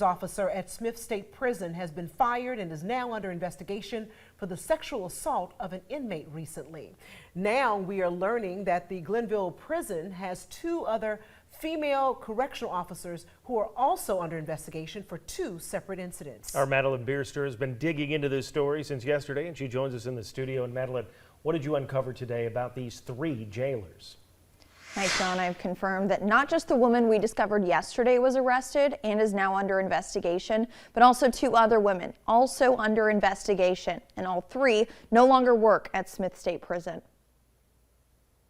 Officer at Smith State Prison has been fired and is now under investigation for the sexual assault of an inmate recently. Now we are learning that the Glenville prison has 2 other female correctional officers who are also under investigation for 2 separate incidents. Our Madeline Bierster has been digging into this story since yesterday, and she joins us in the studio. And Madeline, what did you uncover today about these 3 jailers? Hi, Sean. I've confirmed that not just the woman we discovered yesterday was arrested and is now under investigation, but also 2 other women also under investigation, and all 3 no longer work at Smith State Prison.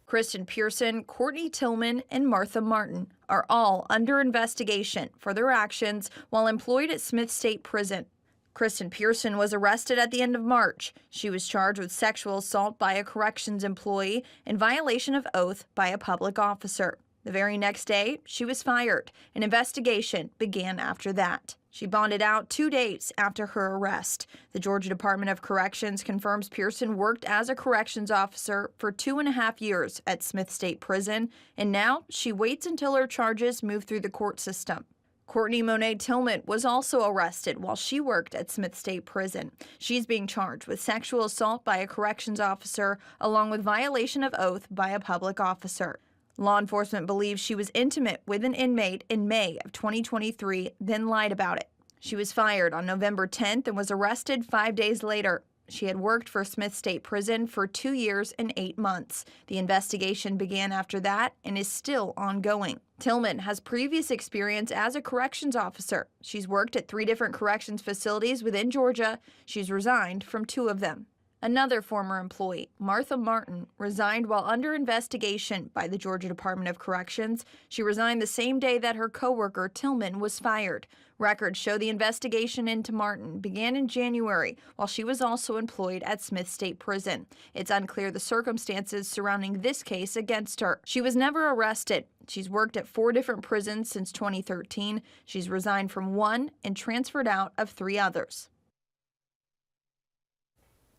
Kristen Pearson, Courtney Tillman, and Martha Martin are all under investigation for their actions while employed at Smith State Prison. Kristen Pearson was arrested at the end of March. She was charged with sexual assault by a corrections employee in violation of oath by a public officer. The very next day, she was fired. An investigation began after that. She bonded out 2 days after her arrest. The Georgia Department of Corrections confirms Pearson worked as a corrections officer for 2.5 years at Smith State Prison, and now she waits until her charges move through the court system. Courtney Monet Tillman was also arrested while she worked at Smith State Prison. She's being charged with sexual assault by a corrections officer along with violation of oath by a public officer. Law enforcement believes she was intimate with an inmate in May of 2023, then lied about it. She was fired on November 10th and was arrested 5 days later. She had worked for Smith State Prison for 2 years and 8 months. The investigation began after that and is still ongoing. Tillman has previous experience as a corrections officer. She's worked at 3 different corrections facilities within Georgia. She's resigned from 2 of them. Another former employee, Martha Martin, resigned while under investigation by the Georgia Department of Corrections. She resigned the same day that her coworker, Tillman, was fired. Records show the investigation into Martin began in January while she was also employed at Smith State Prison. It's unclear the circumstances surrounding this case against her. She was never arrested. She's worked at 4 different prisons since 2013. She's resigned from 1 and transferred out of 3 others.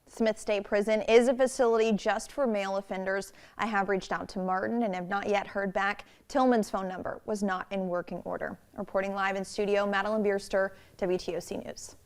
Smith State Prison is a facility just for male offenders. I have reached out to Martin and have not yet heard back. Tillman's phone number was not in working order. Reporting live in studio, Madeline Bierster, WTOC News.